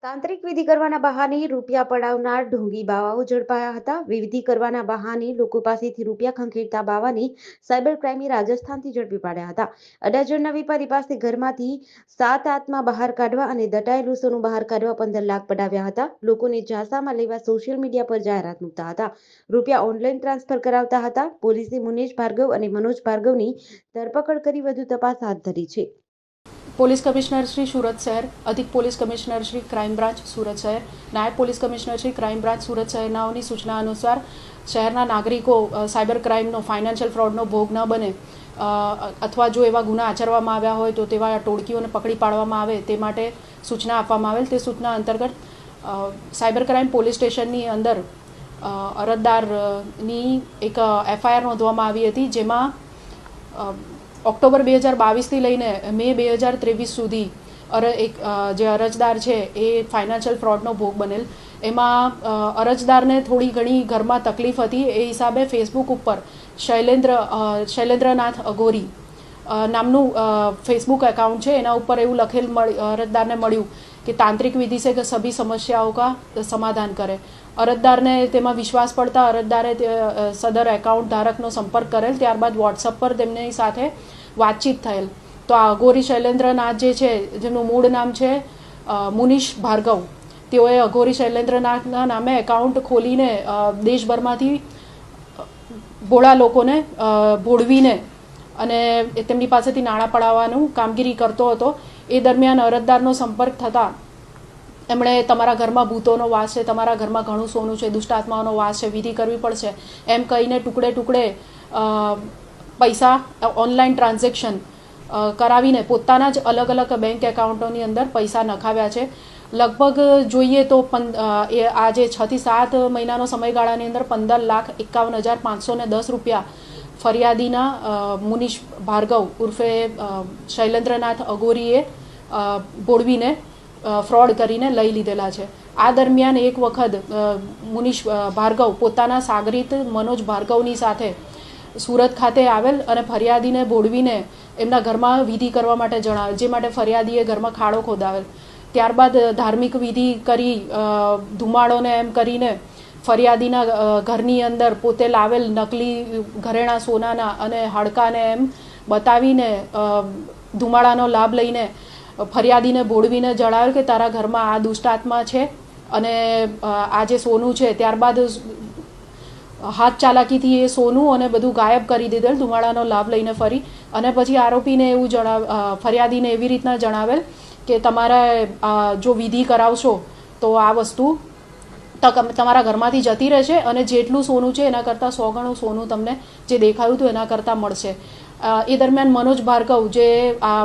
તાંત્રિક વિધિ કરવાના બહાને રૂપિયા પડાવનાર ઢોંગી બાવાઓ ઝડપાયા હતા. વિધિ કરવાના બહાને લોકો પાસેથી રૂપિયા ખંખેરતા બાવાની સાયબર ક્રાઇમે રાજસ્થાનથી ઝડપી પાડ્યા હતા. અડાજણના વેપારી પાસે ઘરમાંથી 7 આત્મા બહાર કાઢવા અને દટાયેલું સોનું બહાર કાઢવા 15 લાખ પડાવ્યા હતા. લોકોને ઝાંસામાં લેવા સોશિયલ મીડિયા પર જાહેરાત મૂકતા હતા. રૂપિયા ઓનલાઈન ટ્રાન્સફર કરાવતા હતા. પોલીસે મુનેશ ભાર્ગવ અને મનોજ ભાર્ગવની ધરપકડ કરી વધુ તપાસ હાથ ધરી છે. પોલીસ કમિશનર શ્રી સુરત શહેર, અધિક police commissioner Shri crime branch Surat શહેર, નાયબ police commissioner Shri crime branch Surat શહેરનાઓની સૂચના અનુસાર શહેરના નાગરિકો સાયબર ક્રાઇમનો ફાઇનાન્શિયલ ફ્રોડનો ભોગ ન બને અથવા જો એવા ગુના આચરવામાં આવ્યા હોય તો તેવા ટોળકીઓને પકડી પાડવામાં આવે તે માટે સૂચના આપવામાં આવેલ. તે સૂચના અંતર્ગત સાયબર ક્રાઇમ પોલીસ સ્ટેશનની અંદર અરજદારની એક FIR નોંધવામાં આવી હતી, જેમાં ઓક્ટોબર 2022થી લઈને મે 2023 સુધી જે અરજદાર છે એ ફાઇનાન્શિયલ ફ્રોડનો ભોગ બનેલ. એમાં અરજદારને થોડી ઘણી ઘરમાં તકલીફ હતી. એ હિસાબે ફેસબુક ઉપર શૈલેન્દ્રનાથ અઘોરી નામનું ફેસબુક એકાઉન્ટ છે. એના ઉપર એવું લખેલ અરજદારને મળ્યું કે તાંત્રિક વિધિ से सभी समस्याओं का समाधान करे. અરજદારને તેમાં વિશ્વાસ પડતા અરજદારે સદર એકાઉન્ટ ધારકનો સંપર્ક કરેલ. ત્યારબાદ વોટ્સઅપ પર તેમની સાથે વાતચીત થયેલ. તો આ અઘોરી શૈલેન્દ્રનાથ જે છે, જેમનું મૂળ નામ છે મુનીશ ભાર્ગવ, તેઓએ અઘોરી શૈલેન્દ્રનાથના નામે એકાઉન્ટ ખોલીને દેશભરમાંથી ભોળા લોકોને ભોળવીને અને તેમની પાસેથી નાણાં પડાવવાનું કામગીરી કરતો હતો. એ દરમિયાન અરજદારનો સંપર્ક થતાં એમણે તમારા ઘરમાં ભૂતોનો વાસ છે, તમારા ઘરમાં ઘણું સોનું છે, દુષ્ટ આત્માઓનો વાસ છે, વિધિ કરવી પડશે એમ કહીને ટુકડે ટુકડે પૈસા ઓનલાઈન ટ્રાન્ઝેક્શન કરાવીને પોતાના જ અલગ અલગ બેંક એકાઉન્ટોની અંદર પૈસા નખાવ્યા છે. લગભગ જોઈએ તો આ જે 6 થી 7 મહિનાનો સમયગાળાની અંદર 15,51,510 રૂપિયા ફરિયાદીના મુનીશ ભાર્ગવ ઉર્ફે શૈલેન્દ્રનાથ અઘોરીએ ભોળવીને ફ્રોડ કરીને લઈ લીધેલા છે. આ દરમિયાન એક વખત મુનીશ ભાર્ગવ પોતાના સાગરીત મનોજ ભાર્ગવની સાથે સુરત ખાતે આવેલ અને ફરિયાદીને ભોળવીને એમના ઘરમાં વિધિ કરવા માટે જણાવેલ, જે માટે ફરિયાદીએ ઘરમાં ખાડો ખોદાવેલ. ત્યારબાદ ધાર્મિક વિધિ કરી ધુમાડોને એમ કરીને ફરિયાદીના ઘરની અંદર પોતે લાવેલ નકલી ઘરેણા સોનાના અને હાડકાને એમ બતાવીને ધુમાડાનો લાભ લઈને ફરિયાદીને ભોળવીને જણાવેલ કે તારા ઘરમાં આ દુષ્ટ આત્મા છે અને આ જે સોનું છે. ત્યારબાદ હાથ ચાલાકીથી એ સોનું અને બધું ગાયબ કરી દીધેલ ધુમાડાનો લાભ લઈને ફરી. અને પછી આરોપીને એવું ફરિયાદીને એવી રીતના જણાવેલ કે તમારે જો વિધિ કરાવશો તો આ વસ્તુ તમારા ઘરમાંથી જતી રહેશે અને જેટલું સોનું છે એના કરતાં 100 ગણું સોનું તમને જે દેખાયું હતું એના કરતાં મળશે. એ દરમિયાન મનોજ ભાર્ગવ, જે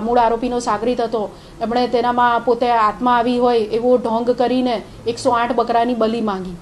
મૂળ આરોપીનો સાગરીત હતો, એમણે તેનામાં પોતે આત્મા આવી હોય એવો ઢોંગ કરીને 108 બકરાની બલી માંગી.